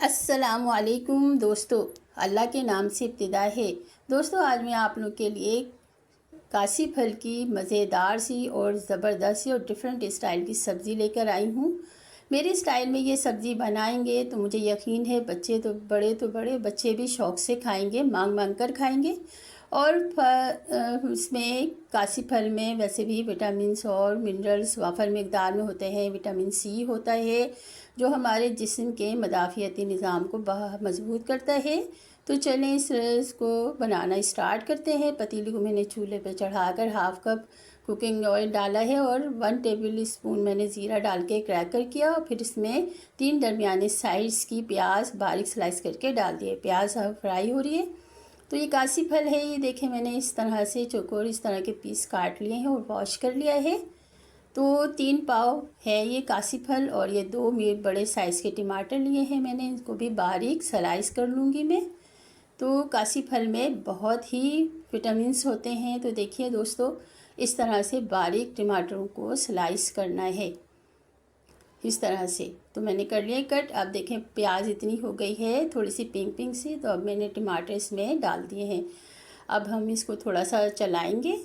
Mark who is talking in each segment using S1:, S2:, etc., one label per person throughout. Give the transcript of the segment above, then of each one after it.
S1: अस्सलामुअलैकुम दोस्तों, अल्लाह के नाम से इब्तिदा है। दोस्तों, आज मैं आप लोग के लिए कासी फल की मज़ेदार सी और ज़बरदस्त सी और डिफरेंट स्टाइल की सब्ज़ी लेकर आई हूँ। मेरे स्टाइल में ये सब्ज़ी बनाएंगे तो मुझे यकीन है बच्चे तो बड़े बच्चे भी शौक़ से खाएंगे, मांग मांग कर खाएंगे। और इसमें कासी फल में वैसे भी विटामिन्स और मिनरल्स वाफर मकदार में होते हैं। विटामिन सी होता है जो हमारे जिस्म के मदाफ़ियती निज़ाम को मजबूत करता है। तो चलें इसको बनाना स्टार्ट करते हैं। पतीली को मैंने चूल्हे पर चढ़ाकर हाफ़ कप कुकिंग ऑयल डाला है और 1 टेबल स्पून मैंने ज़ीरा डाल के क्रैकर किया और फिर इसमें 3 दरमियाने साइज़ की प्याज बारीक स्लाइस करके डाल दिए। प्याज अब फ्राई हो रही है। तो ये कासी फल है, ये देखें मैंने इस तरह से चौकोर इस तरह के पीस काट लिए हैं और वॉश कर लिया है। तो 3 पाव है ये कासी फल और ये 2 बड़े साइज़ के टमाटर लिए हैं मैंने, इनको भी बारीक स्लाइस कर लूँगी मैं। तो कासी फल में बहुत ही विटामिन्स होते हैं। तो देखिए दोस्तों, इस तरह से बारीक टमाटरों को स्लाइस करना है इस तरह से। तो मैंने कर लिया कट। अब देखें प्याज इतनी हो गई है थोड़ी सी पिंक पिंक सी, तो अब मैंने टमाटर इसमें डाल दिए हैं। अब हम इसको थोड़ा सा चलाएंगे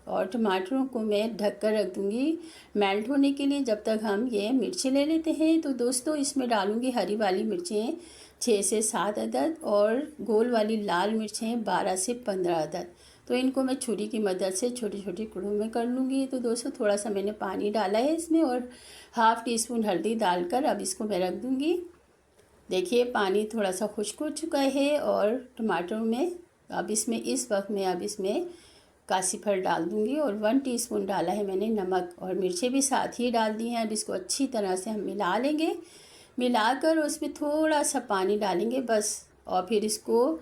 S1: और टमाटरों को मैं ढक कर रख दूँगी मेल्ट होने के लिए, जब तक हम ये मिर्चें ले लेते हैं। तो दोस्तों, इसमें डालूँगी हरी वाली मिर्चें 6 से 7 अदद और गोल वाली लाल मिर्चें 12 से 15 अदद। तो इनको मैं छुरी की मदद से छोटी छोटी टुकड़ों में कर लूँगी। तो दोस्तों, थोड़ा सा मैंने पानी डाला है इसमें और हाफ़ टी स्पून हल्दी डालकर अब इसको मैं रख दूँगी। देखिए पानी थोड़ा सा खुश्क हो चुका है और टमाटर में अब इसमें इस वक्त मैं अब इसमें कासी फल डाल दूँगी और 1 टीस्पून डाला है मैंने नमक और मिर्चें भी साथ ही डाल दी हैं। अब इसको अच्छी तरह से हम मिला लेंगे, मिलाकर उसमें थोड़ा सा पानी डालेंगे बस। और फिर इसको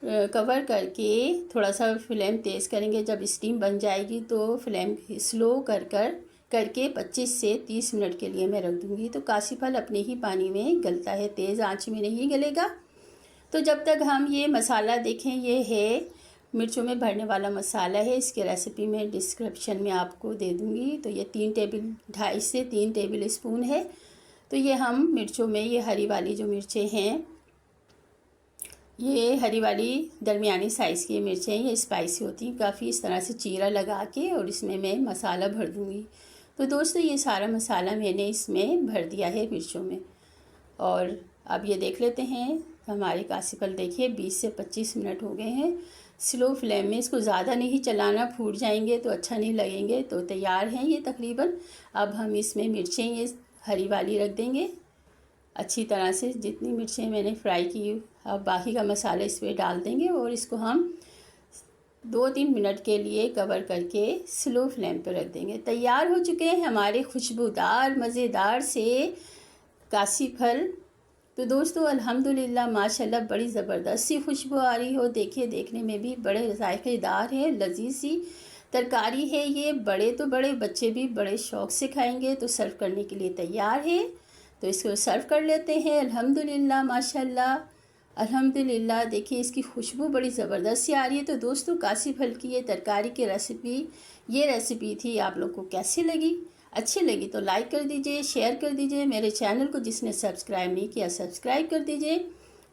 S1: कवर करके थोड़ा सा फ्लेम तेज़ करेंगे। जब स्टीम बन जाएगी तो फ्लेम स्लो करके 25 से 30 मिनट के लिए मैं रख दूँगी। तो कासी फल अपने ही पानी में गलता है, तेज़ आंच में नहीं गलेगा। तो जब तक हम ये मसाला देखें, ये है मिर्चों में भरने वाला मसाला है। इसकी रेसिपी मैं डिस्क्रिप्शन में आपको दे दूँगी। तो ये 2.5 से 3 टेबल स्पून है। तो ये हम मिर्चों में ये हरी वाली जो मिर्चें हैं, ये हरी वाली दरमियानी साइज़ की मिर्चें हैं, ये स्पाइसी होती हैं काफ़ी। इस तरह से चीरा लगा के और इसमें मैं मसाला भर दूँगी। तो दोस्तों, ये सारा मसाला मैंने इसमें भर दिया है मिर्चों में। और अब ये देख लेते हैं हमारे कासी फल, देखिए 20 से 25 मिनट हो गए हैं। स्लो फ्लेम में, इसको ज़्यादा नहीं चलाना, फूट जाएंगे तो अच्छा नहीं लगेंगे। तो तैयार हैं ये तकरीबन। अब हम इसमें मिर्चें ये हरी वाली रख देंगे अच्छी तरह से, जितनी मिर्चें मैंने फ्राई की। अब बाकी का मसाला इस पर डाल देंगे और इसको हम 2-3 मिनट के लिए कवर करके स्लो फ्लेम पर रख देंगे। तैयार हो चुके हैं हमारे खुशबूदार मज़ेदार से कासी फल। तो दोस्तों, अल्हम्दुलिल्लाह माशाल्लाह बड़ी ज़बरदस्त सी खुशबू आ रही हो। देखिए देखने में भी बड़े ज़ायक़ेदार है, लजीज सी तरकारी है ये। बड़े तो बड़े बच्चे भी बड़े शौक़ से खाएंगे। तो सर्व करने के लिए तैयार है। तो इसको सर्व कर लेते हैं। अल्हम्दुलिल्लाह माशाल्लाह अल्हम्दुलिल्लाह। देखिए इसकी खुशबू बड़ी ज़बरदस्त सी आ रही है। तो दोस्तों, कासी फल की ये तरकारी की ये रेसिपी थी, आप लोग को कैसी लगी? अच्छी लगी तो लाइक कर दीजिए, शेयर कर दीजिए। मेरे चैनल को जिसने सब्सक्राइब नहीं किया सब्सक्राइब कर दीजिए।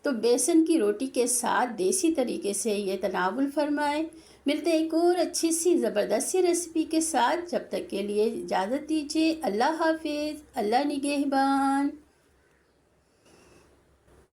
S1: तो बेसन की रोटी के साथ देसी तरीके से ये तनावुल फरमाएं। मिलते हैं एक और अच्छी सी ज़बरदस्त सी रेसिपी के साथ। जब तक के लिए इजाज़त दीजिए। अल्लाह हाफिज़, अल्लाह निगहबान।